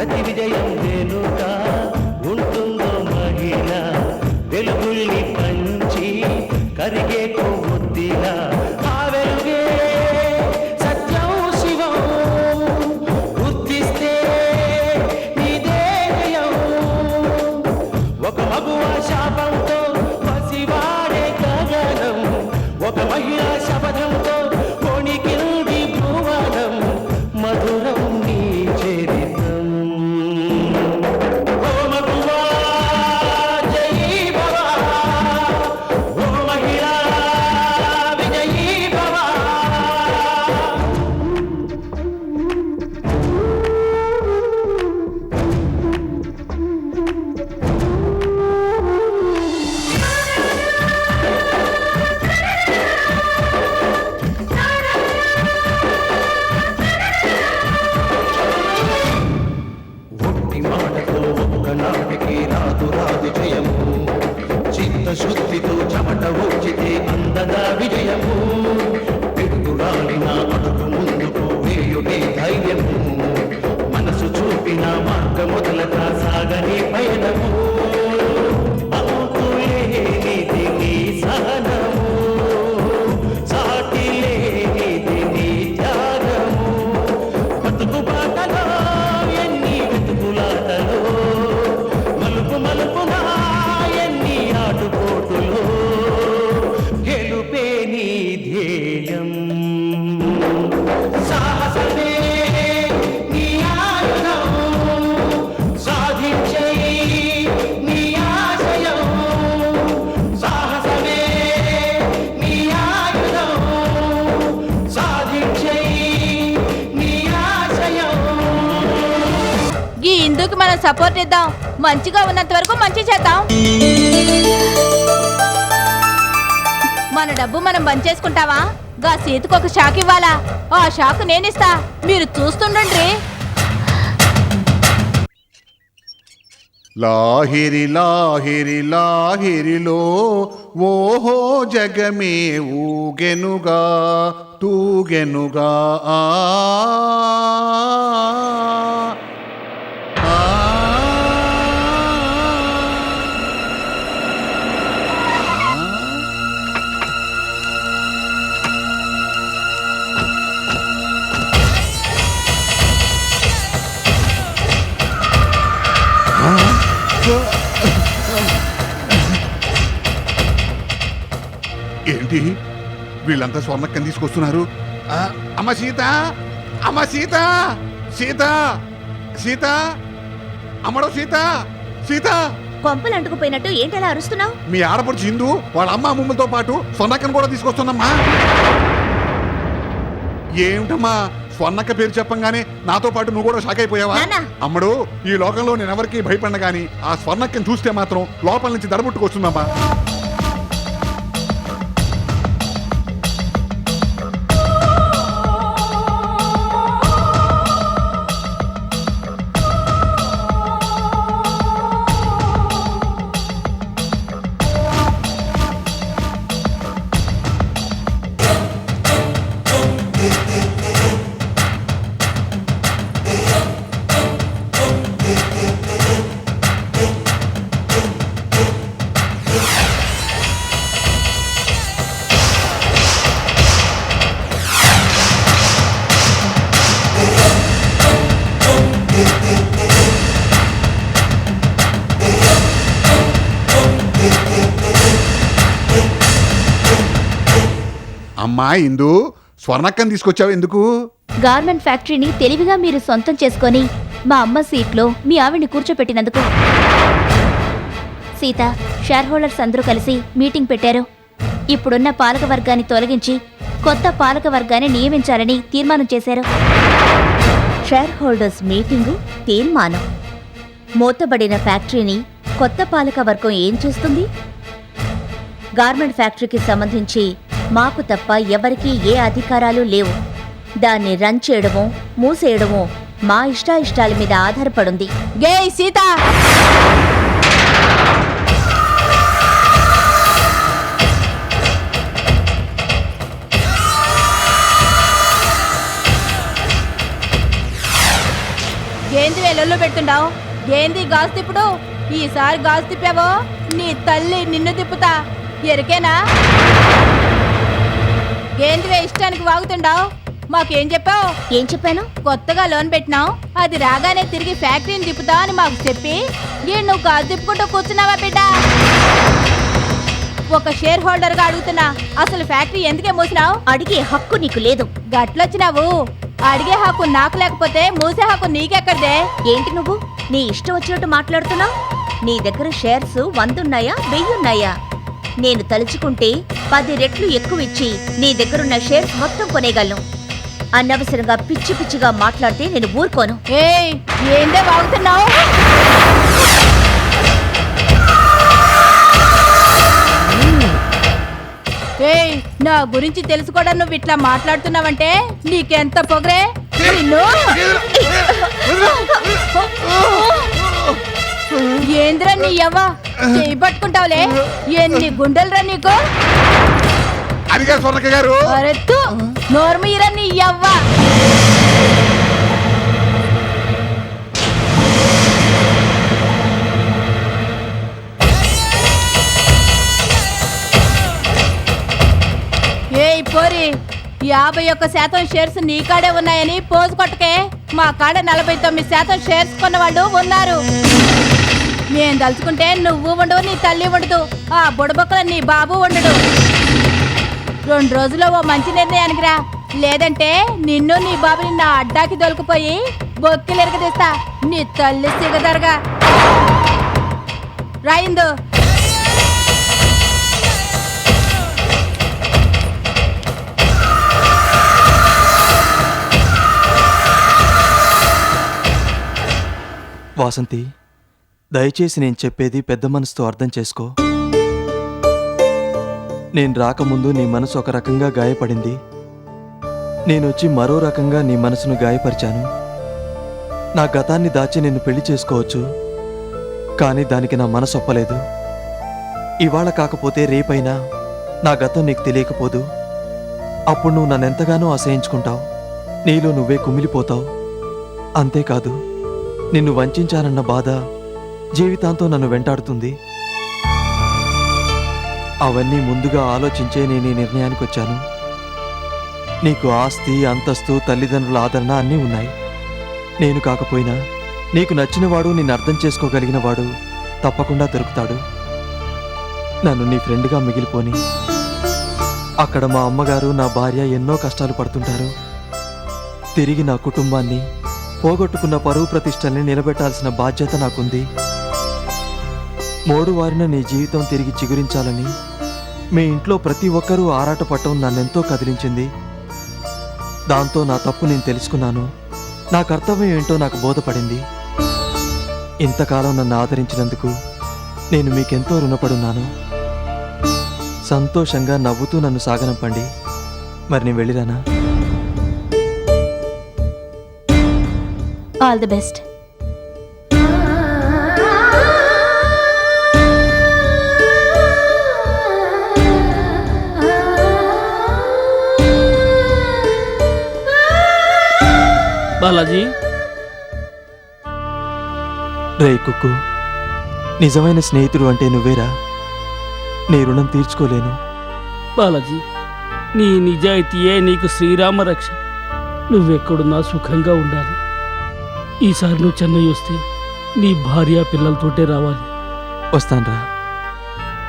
ప్రతి విజయం వెనుక ఉంటుందో మహిళ, వెలుగుల్ని పంచి కరిగే కొవ్వొత్తిలా. ఆ వెలుగే సత్యం శివం, గుర్తిస్తే నీదే జయం. ఒక మగువ శాపంతో పసివాడే గగనం, ఒక మహిళ శపథంతో కొణికింది భువనం. మధురం నీ చరితం. ఓ మగువా జయీ భవ, ఓ మహిళా విజయీ భవ. ఒట్టి మాటతో ఒక్కనాటికి రాదు రాదు జయము, చిత్తశుద్ధితో చెమట వచ్చితే అందదా విజయము. పిడుగురాలిన అడుగు ముందుకు వేయునే ధైర్యము, మనసు చూపిన మార్గ మొదలక సాగని పయనము. అంతులేనిది నీ సహనము, సాటి లేనిది నీ త్యాగము. బతుకు బాటలో ఎన్ని వెతుకులాటలో, మలుపు మలుపున ఎన్ని ఆటుపోటులో, గెలుపే నీ ధ్యేయం. సాహసమే నీ ఆయుధం, సాధించే నీ ఆశయం. సాహసమే నీ ఆయుధం, సాధించే నీ ఆశయం. ఈ ఇందుకు మనం సపోర్ట్ ఇద్దాం, మంచిగా ఉన్నంత వరకు మంచి చేద్దాం. మన డబ్బు మనం బంచేసుకుంటావా? గా సీతకు ఒక షాక్ ఇవ్వాలా? ఆ షాక్ నేనిస్తా, మీరు చూస్తుండండి. లాహిరి లాహిరి లాహిరిలో ఓహో జగమే ఊగెనుగా తూగెనుగా. ఆ ఆ. ఏంటి వీళ్ళంతా స్వర్ణక్కని తీసుకొస్తున్నారు? అమ్మ సీత, అమ్మ సీత, సీత, సీత, అమ్మడో సీత, సీత. కొంపలు అంటుకుపోయినట్టు ఏంటలా అరుస్తున్నావు? మీ ఆడపడుచు హిందూ వాళ్ళ అమ్మ అమ్మమ్మలతో పాటు స్వర్ణక్కను కూడా తీసుకొస్తుందమ్మా. ఏమిటమ్మా స్వర్ణక్క పేరు చెప్పంగానే నాతో పాటు నువ్వు కూడా షాక్ అయిపోయావా? అమ్మడు, ఈ లోకంలో నేను ఎవరికి భయపడిన గాని ఆ స్వర్ణక్కని చూస్తే మాత్రం లోపల నుంచి దడబుట్టుకొస్తుందమ్మా. అమ్మా ఇందు, స్వర్ణక్కని తీసుకొచ్చావు ఎందుకు? గార్మెంట్ ఫ్యాక్టరీని తెలివిగా మీరు సొంతం చేసుకొని మా అమ్మ సీట్లో మీ ఆవిడ్ని కూర్చోపెట్టినందుకు. సీత, షేర్ హోల్డర్స్ అందరూ కలిసి మీటింగ్ పెట్టారు. ఇప్పుడున్న పాలక వర్గాన్ని తొలగించి కొత్త పాలక వర్గాన్ని నియమించాలని తీర్మానం చేశారు. షేర్ హోల్డర్స్ మీటింగు తీర్మానం. మూతబడిన ఫ్యాక్టరీని కొత్త పాలక వర్గం ఏం చేస్తుంది? గార్మెంట్ ఫ్యాక్టరీకి సంబంధించి మాకు తప్ప ఎవరికీ ఏ అధికారాలు లేవు. దాన్ని రన్ చేయడమో మూసేయడమో మా ఇష్టాయిష్టాల మీద ఆధారపడుంది. గే సీత, ఏంది వెల్లుల్లు పెడుతుండావు? ఏంది గాజు తిప్పుడు? ఈసారి గాజు తిప్పావో నీ తల్లి నిన్ను తిప్పుతా, ఎరికేనా? ఏందివే ఇష్టానికి వాగుతుండావు? మాకేం చెప్పావు? ఏం చెప్పాను? కొత్తగా లోన్ పెట్టినావు, అది రాగానే తిరిగి ఫ్యాక్టరీని తిప్పుతా అని మాకు చెప్పి నువ్వు గాజు తిప్పుకుంటూ కూర్చున్నావా బిడ్డ? ఒక షేర్ హోల్డర్ గా అడుగుతున్నా, అసలు ఫ్యాక్టరీ ఎందుకే మూసినావు? అడిగే హక్కు నీకు లేదు. గట్లొచ్చినావు. అడిగే హక్కు నాకు లేకపోతే మూసే హక్కు నీకెక్కడిదే? ఏంటి నువ్వు నీ ఇష్టం వచ్చినట్టు మాట్లాడుతున్నావు? నీ దగ్గర షేర్స్ 100 ఉన్నాయా 1000 ఉన్నాయా? నేను తలుచుకుంటే 10 రెట్లు ఎక్కువ ఇచ్చి నీ దగ్గరున్న షేర్స్ మొత్తం కొనేయగలను. అనవసరంగా పిచ్చి పిచ్చిగా మాట్లాడితే నేను ఊరుకోను. ఏయ్, ఏందే వాగుతున్నావు? ఏయ్, నా గురించి తెలుసుకోవడం నువ్వు ఇట్లా మాట్లాడుతున్నావంటే నీకెంత పొగరే? నిన్ను ఏంద్రా నీ యవ్వ చేయి పట్టుకుంటావులే, ఎన్ని గుండెలరా నీకు? అదిగా స్వర్ణక్క గారు. అరెత్తు నోర్మీరా నీ యవ్వ. ఏయ్ పోరి, 51% షేర్స్ నీ కాడే ఉన్నాయని పోజు కొట్టకే. మా కాడ 49% షేర్స్ కొన్న వాళ్ళు ఉన్నారు. నేను తలుచుకుంటే నువ్వు ఉండవు, నీ తల్లి ఉండదు, ఆ బుడబొక్కల నీ బాబు ఉండడు. 2 రోజుల్లో ఓ మంచి నిర్ణయానికి రా, లేదంటే నిన్ను నీ బాబుని నా అడ్డాకి దొరికిపోయి బొక్కిలు ఎరగదీస్తా. నీ తల్లి సిగదరగా రాయిందు. వాసంతి, దయచేసి నేను చెప్పేది పెద్ద మనసుతో అర్థం చేసుకో. నేను రాకముందు నీ మనసు ఒక రకంగా గాయపడింది. నేనొచ్చి మరో రకంగా నీ మనసును గాయపరిచాను. నా గతాన్ని దాచి నిన్ను పెళ్లి చేసుకోవచ్చు, కానీ దానికి నా మనసు ఒప్పలేదు. ఇవాళ కాకపోతే రేపైనా నా గతం నీకు తెలియకపోదు. అప్పుడు నువ్వు నన్నెంతగానో అసహించుకుంటావు, నీలో నువ్వే కుమిలిపోతావు. అంతేకాదు, నిన్ను వంచానన్న బాధ జీవితాంతో నన్ను వెంటాడుతుంది. అవన్నీ ముందుగా ఆలోచించే నేను ఈ నిర్ణయానికి వచ్చాను. నీకు ఆస్తి, అంతస్తు, తల్లిదండ్రుల ఆదరణ అన్నీ ఉన్నాయి. నేను కాకపోయినా నీకు నచ్చినవాడు, నిన్ను అర్థం చేసుకోగలిగిన వాడు తప్పకుండా దొరుకుతాడు. నన్ను నీ ఫ్రెండ్గా మిగిలిపోని. అక్కడ మా అమ్మగారు, నా భార్య ఎన్నో కష్టాలు పడుతుంటారు. తిరిగి నా కుటుంబాన్ని, పోగొట్టుకున్న పరువు ప్రతిష్టల్ని నిలబెట్టాల్సిన బాధ్యత నాకుంది. మోడువారిన నీ జీవితం తిరిగి చిగురించాలని మీ ఇంట్లో ప్రతి ఒక్కరూ ఆరాటపడటం నన్నెంతో కదిలించింది. దాంతో నా తప్పు నేను తెలుసుకున్నాను. నా కర్తవ్యం ఏంటో నాకు బోధపడింది. ఇంతకాలం నన్ను ఆదరించినందుకు నేను మీకెంతో రుణపడున్నాను. సంతోషంగా నవ్వుతూ నన్ను సాగనంపండి. మరి నేను వెళ్ళిరానా? All the best. బాలాజీ, రే కుక్కు, నిజమైన స్నేహితుడు అంటే నువ్వేరా. నీ రుణం తీర్చుకోలేను. బాలాజీ, నీ నిజాయితీయే నీకు శ్రీరామ రక్ష. నువ్వెక్కడున్నా సుఖంగా ఉండాలి. ఈసారి నువ్వు చెన్నై వస్తే నీ భార్య పిల్లలతోటే రావాలి. వస్తాన్రా.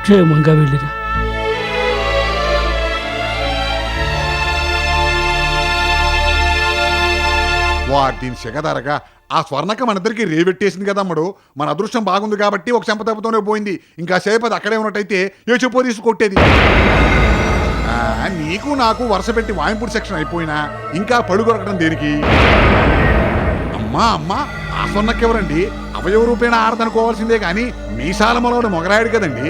క్షేమంగా వెళ్ళిరా. వాటిని సిగదరగా ఆ స్వర్ణక మన ఇద్దరికి రేవెట్టేసింది కదా అమ్మడు. మన అదృష్టం బాగుంది కాబట్టి ఒక చెంపతప్పుతోనే పోయింది. ఇంకా సేపు అది అక్కడే ఉన్నట్టయితే ఏ చెప్పో తీసి కొట్టేది. నీకు నాకు వరుస పెట్టి వాయింపుడు సెక్షన్ అయిపోయినా ఇంకా పడుగొరకడం దేనికి? అమ్మా అమ్మా, ఆ స్వర్ణకెవరండి? అవయవ రూపేణ ఆడదనుకోవాల్సిందే కానీ మీసాల మొలవడు మొగరాయుడు కదండి.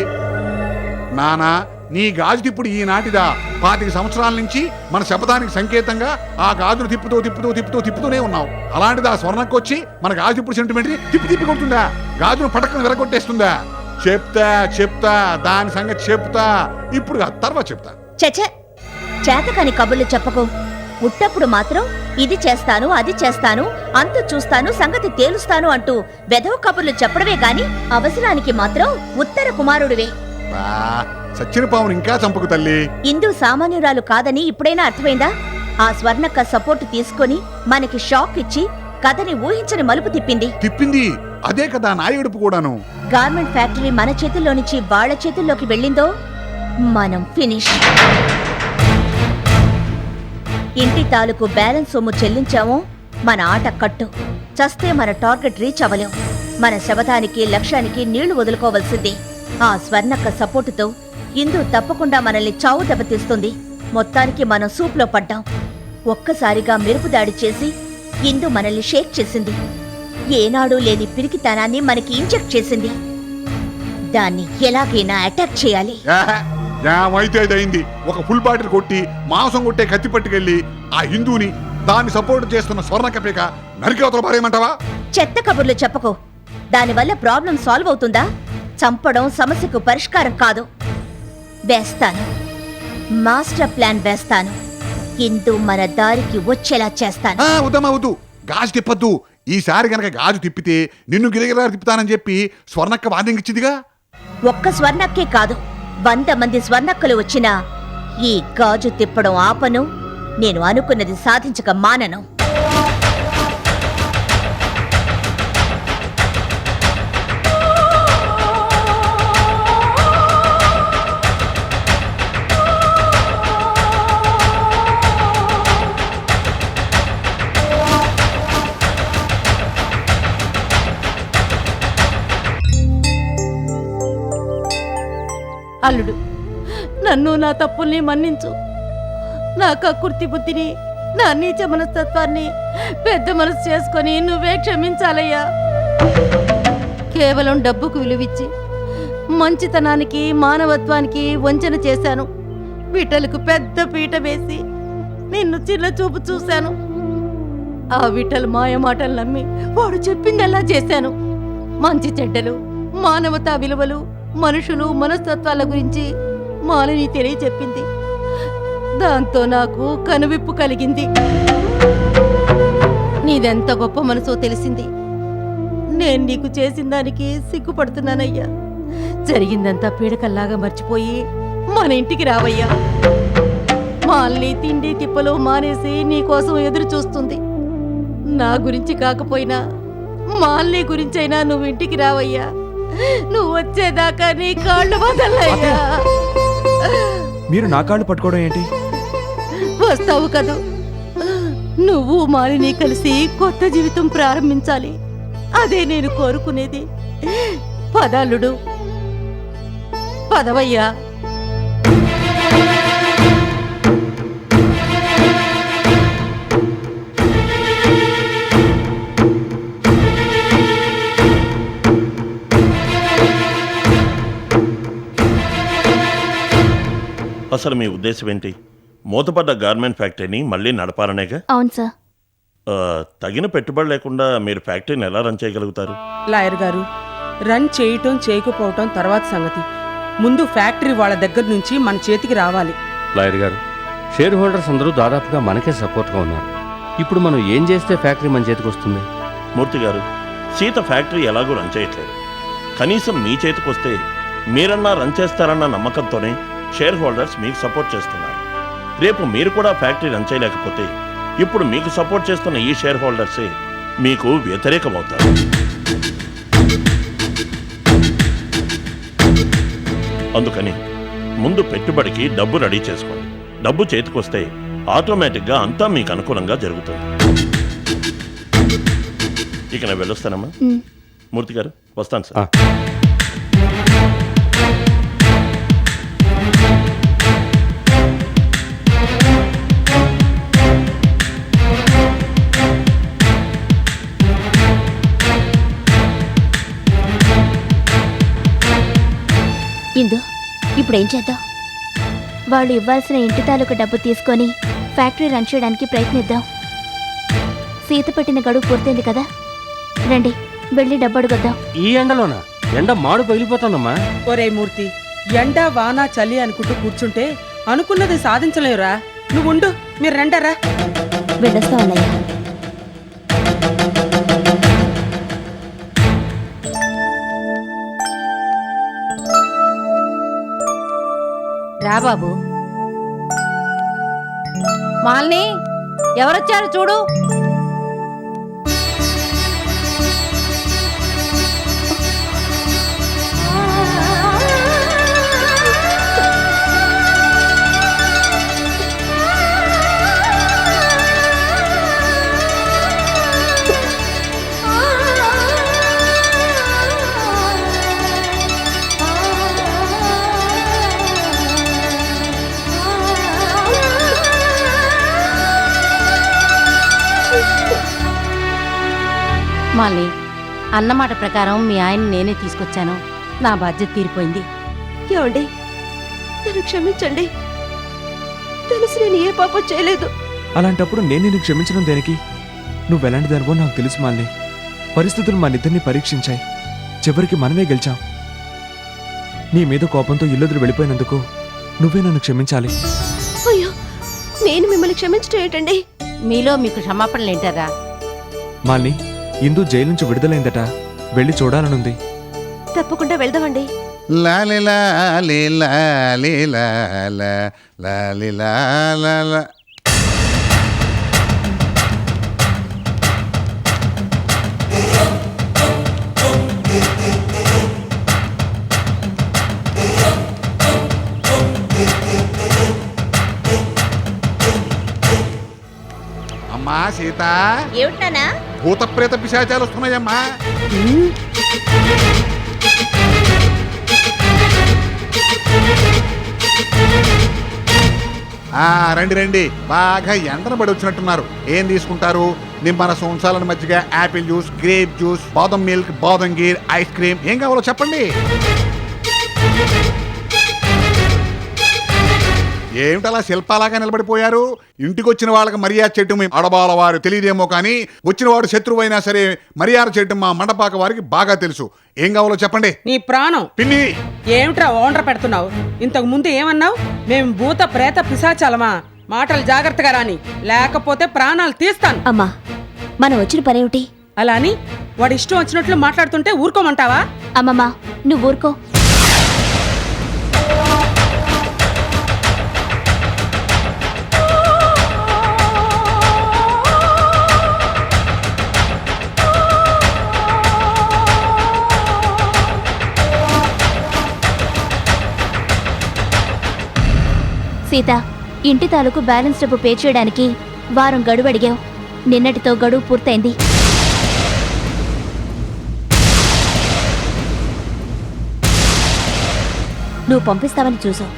నానా, నీ గాజు తిప్పుడు ఈనాటిదా? 25 సంవత్సరాల నుంచి మన శపథానికి సంకేతంగా ఆ గాజును తిప్పుతూనే ఉన్నావు. అలాంటిది ఆ స్వర్ణక్కొచ్చి మన గాజు తిప్పుడు సెంటిమెంట్ని తిప్పి కొడుతుందా? గాజును పటక్కను విరగొట్టేస్తుందా? చెప్తా దాని సంగతి చెప్తా. ఇప్పుడు తర్వాత చెప్తా. చచ్చ, చేతకాని కబుర్లు చెప్పకు. ఉట్టప్పుడు మాత్రం ఇది చేస్తాను అది చేస్తాను అంతు చూస్తాను సంగతి తేలుస్తాను అంటూ వెధవ కబుర్లు చెప్పడమే గాని అవసరానికి మాత్రం ఉత్తర కుమారుడివే. బా, సచ్చిన పావును ఇంకా చంపకు తల్లి. ఇందు సామాన్యురాలు కాదని ఇప్పుడైనా అర్థమైందా? ఆ స్వర్ణక్క సపోర్టు తీసుకొని మనకి షాక్ ఇచ్చి కథని ఊహించని మలుపు తిప్పింది. తిప్పింది అదే కదా నా ఏడుపు కూడాను. గార్మెంట్ ఫ్యాక్టరీ మన చేతుల్లో నుంచి వాళ్ళ చేతుల్లోకి వెళ్ళిందో మనం ఫినిష్. ఇంటి తాలూకు బ్యాలెన్స్ సొమ్ము చెల్లించామో మన ఆట కట్టు. చస్తే మన టార్గెట్ రీచ్ అవ్వలేం. మన శబదానికి లక్ష్యానికి నీళ్లు వదులుకోవలసింది. ఆ స్వర్ణక్క సపోర్టుతో ఇందు తప్పకుండా మనల్ని చావు దెబ్బతీస్తుంది. మొత్తానికి మనం సూప్లో పడ్డాం. ఒక్కసారిగా మెరుపు దాడి చేసి ఇందు మనల్ని షేక్ చేసింది. ఏనాడూ లేని పిరికితనాన్ని మనకి ఇంజెక్ట్ చేసింది. దాన్ని ఎలాగైనా అటాక్ చేయాలి. ఏమైతే అయింది. ఒక ఫుల్ బాటిల్ కొట్టి మాంసం కొట్టే కత్తి పట్టుకెళ్ళి ఆ హిందూని దాన్ని సపోర్ట్ చేస్తున్న స్వర్ణకపేక నరికవతల పారేయమంటావా? చెత్త కబుర్లు చెప్పకు. దానివల్ల ప్రాబ్లం సాల్వ్ అవుతుందా? చంపడం సమస్యకు పరిష్కారం కాదు. వేస్తాను, మాస్టర్ ప్లాన్ వేస్తాను. ఇందు మన దారికి వచ్చేలా చేస్తాను. వద్దమ్మా వద్దు, గాజు తిప్పద్దు. ఈసారి గనక గాజు తిప్పితే నిన్ను గిరిగిరా తిప్పుతానని చెప్పి స్వర్ణక్క వార్నింగ్ ఇచ్చిందిగా. ఒక్క స్వర్ణక్కే కాదు, 100 మంది స్వర్ణక్కలు వచ్చినా ఈ గాజు తిప్పడం ఆపను. నేను అనుకున్నది సాధించక మానను. అల్లుడు, నన్ను నా తప్పుల్ని మన్నించు. నా కక్కుర్తి బుద్ధిని, నా నీచ మనస్తత్వాన్ని పెద్ద మనసు చేసుకొని నువ్వే క్షమించాలయ్యా. కేవలం డబ్బుకు విలువిచ్చి మంచితనానికి మానవత్వానికి వంచన చేశాను. విఠలకు పెద్ద పీట వేసి నిన్ను చిన్న చూపు చూశాను. ఆ విఠల్ మాయ మాటలు నమ్మి వాడు చెప్పిందల్లా చేశాను. మంచి చెడ్డలు, మానవతా విలువలు, మనుషులు మనస్తత్వాల గురించి మాలిని తెలియచెప్పింది. దాంతో నాకు కనువిప్పు కలిగింది. నీదెంత గొప్ప మనసో తెలిసింది. నేను నీకు చేసిన దానికి సిగ్గుపడుతున్నానయ్యా. జరిగిందంతా పీడకల్లాగా మర్చిపోయి మన ఇంటికి రావయ్యా. మాల్ని తిండి తిప్పలు మానేసి నీకోసం ఎదురు చూస్తుంది. నా గురించి కాకపోయినా మాల్ని గురించైనా నువ్వు ఇంటికి రావయ్యా. నువ్వు వచ్చేదాకా నీ కాళ్ళు వదలయ్యా. మీరు నా కాళ్ళు పట్టుకోవడం ఏంటి? వస్తావు కదూ, నువ్వు మాలిని కలిసి కొత్త జీవితం ప్రారంభించాలి. అదే నేను కోరుకునేది. పదాలుడు, పదవయ్యా. అసలు మీ ఉద్దేశం ఏంటి? మూతపడ్డ గార్మెంట్ ఫ్యాక్టరీని మళ్ళీ నడపాలనేగా? అవును సార్. తగిన పెట్టుబడి లేకుండా మీరు ఫ్యాక్టరీని ఎలా రన్ చేయగలుగుతారు? లాయర్ గారు, రన్ చేయటం చేయకపోవటం తర్వాత సంగతి. ముందు ఫ్యాక్టరీ వాళ్ళ దగ్గర నుంచి మన చేతికి రావాలి. లాయర్ గారు, షేర్ హోల్డర్స్ అందరూ దాదాపుగా మనకే సపోర్ట్గా ఉన్నారు. ఇప్పుడు మనం ఏం చేస్తే ఫ్యాక్టరీ మన చేతికి వస్తుంది? మూర్తి గారు, సీత ఫ్యాక్టరీ ఎలాగూ రన్ చేయట్లేదు. కనీసం మీ చేతికి వస్తే మీరన్నా రన్ చేస్తారన్న నమ్మకంతోనే షేర్ హోల్డర్స్ మీకు సపోర్ట్ చేస్తున్నారు. రేపు మీరు కూడా ఫ్యాక్టరీ రన్ చేయలేకపోతే ఇప్పుడు మీకు సపోర్ట్ చేస్తున్న ఈ షేర్ హోల్డర్సే మీకు వ్యతిరేకమవుతారు. అందుకని ముందు పెట్టుబడికి డబ్బు రెడీ చేసుకోండి. డబ్బు చేతికొస్తే ఆటోమేటిక్గా అంతా మీకు అనుకూలంగా జరుగుతుంది. ఇక నేను వెళ్ళొస్తానమ్మా. మూర్తి గారు, వస్తాను సార్. ఇందు, ఇప్పుడేం చేద్దాం? వాళ్ళు ఇవ్వాల్సిన ఇంటి తాలూకు డబ్బు తీసుకొని ఫ్యాక్టరీ రన్ చేయడానికి ప్రయత్నిద్దాం. సీత పెట్టిన గడువు పూర్తయింది కదా, రండి వెళ్ళి డబ్బు అడుగుద్దాం. ఈ ఎండలోనా? ఎండ మాడు పగిలిపోతుందమ్మా. ఒరే మూర్తి, ఎండ వాన చలి అనుకుంటూ కూర్చుంటే అనుకున్నది సాధించలేవురా. నువ్వుండు, మీరు రండరా. వెళ్ళొస్తాం అన్నయ్య. రా బాబు. మాలిని, ఎవరొచ్చారు చూడు. మాలిని, అన్నమాట ప్రకారం మీ ఆయన నేనే తీసుకొచ్చాను. నా బాధ్యత తీరిపోయింది. ఏమండి, నన్ను క్షమించండి. తెలుసు నేను ఏ పాపం చేయలేదు. అలాంటప్పుడు నేను నిన్ను క్షమించడం దేనికి? నువ్వెలాంటి దానివో నాకు తెలుసు మాలిని. పరిస్థితులు మనిద్దరిని పరీక్షించాయి. చివరికి మనమే గెలిచాం. నీ మీద కోపంతో ఇల్లుదురు వెళ్ళిపోయినందుకు నువ్వే నన్ను క్షమించాలి. అయ్యో, నేను మిమ్మల్ని క్షమించడం ఏంటండి? మీలో మీకు క్షమాపణలేంటారా? మాలిని, ఇందు జైలు నుంచి విడుదలైందట. వెళ్ళి చూడాలనుంది. తప్పకుండా వెళ్దామండి. లాలి లాలి లాలి లాల, లాలి లాల. అమ్మా సీత, ఏమిటానా? భూత ప్రేత పిశాచాలు వస్తున్నాయమ్మా. రండి రండి, బాగా ఎండన పడి వచ్చినట్టున్నారు. ఏం తీసుకుంటారు? నిమ్మరసం, ఉంచాలని మజ్జిగ, యాపిల్ జ్యూస్, గ్రేప్ జ్యూస్, బాదం మిల్క్, బాదం గీర్, ఐస్ క్రీమ్, ఏం కావాలో చెప్పండి. ఏమిటలా శిల్పాలాగా నిలబడిపోయారు? ఇంటికి వచ్చిన వాళ్ళకి మర్యాద చేయటం మీ ఆడబాల వారు తెలియదేమో కానీ వచ్చిన వాడు శత్రువైనా సరే మర్యాద చేయటం మా మండపాక వారికి బాగా తెలుసు. ఏం కావాలో చెప్పండి. నీ ప్రాణం. పిన్ని, ఏమిట్రా ఓండ్ర పెడుతున్నావు? ఇంతకు ముందు ఏమన్నావు? మేము భూత ప్రేత పిశాచాలమా? మాటలు జాగ్రత్తగా రాని, లేకపోతే ప్రాణాలు తీస్తాను. అమ్మా, మనం వచ్చిన పనేమిటి? అలా అని వాడు ఇష్టం వచ్చినట్లు మాట్లాడుతుంటే ఊరుకోమంటావా? అమ్మమ్మ, నువ్వు ఊరుకో. సీత, ఇంటి తాలూకు బ్యాలెన్స్ డబ్బు పే చేయడానికి వారం గడువు అడిగావు. నిన్నటితో గడువు పూర్తయింది. నువ్వు పంపిస్తావని చూసావు.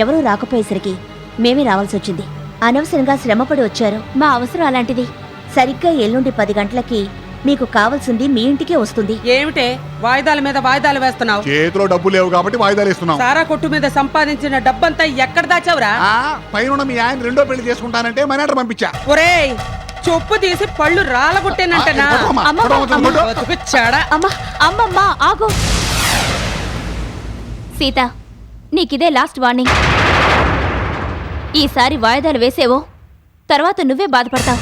ఎవరూ రాకపోయేసరికి మేమే రావాల్సి వచ్చింది. అనవసరంగా శ్రమపడి వచ్చారు. మా అవసరం అలాంటిది. సరిగ్గా ఎల్లుండి 10 గంటలకి మీకు కావాల్సింది మీ ఇంటికే వస్తుంది. ఏమిటే వాయిదాల మీద వాయిదాలు వేస్తున్నావు? చేతిలో డబ్బు లేవు కాబట్టి వాయిదాలు ఇస్తున్నాం. సారా కొట్టు మీద సంపాదించిన డబ్బంతా ఎక్కడ దాచావురా? పైన మీ ఆయన రెండో పెళ్లి చేసుకుంటానంటే మనేటర్ పంపించా. ఒరేయ్, చొప్పు తీసి పళ్ళు రాలగొట్టేనంటనా? అమ్మమ్మ, ఆగు. సీత, నీకిదే లాస్ట్ వార్నింగ్. ఈసారి వాయిదాలు వేసేవో తర్వాత నువ్వే బాధపడతావు.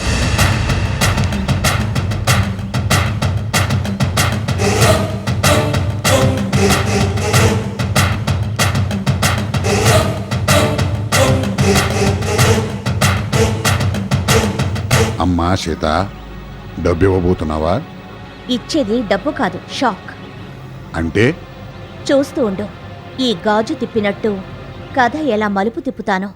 అమ్మా సీత, డబ్బు ఇవ్వబోతున్నావా? ఇచ్చేది డబ్బు కాదు, షాక్. అంటే? చూస్తూ ఉండు, ఈ గాజు తిప్పినట్టు కథ ఎలా మలుపు తిప్పుతానో.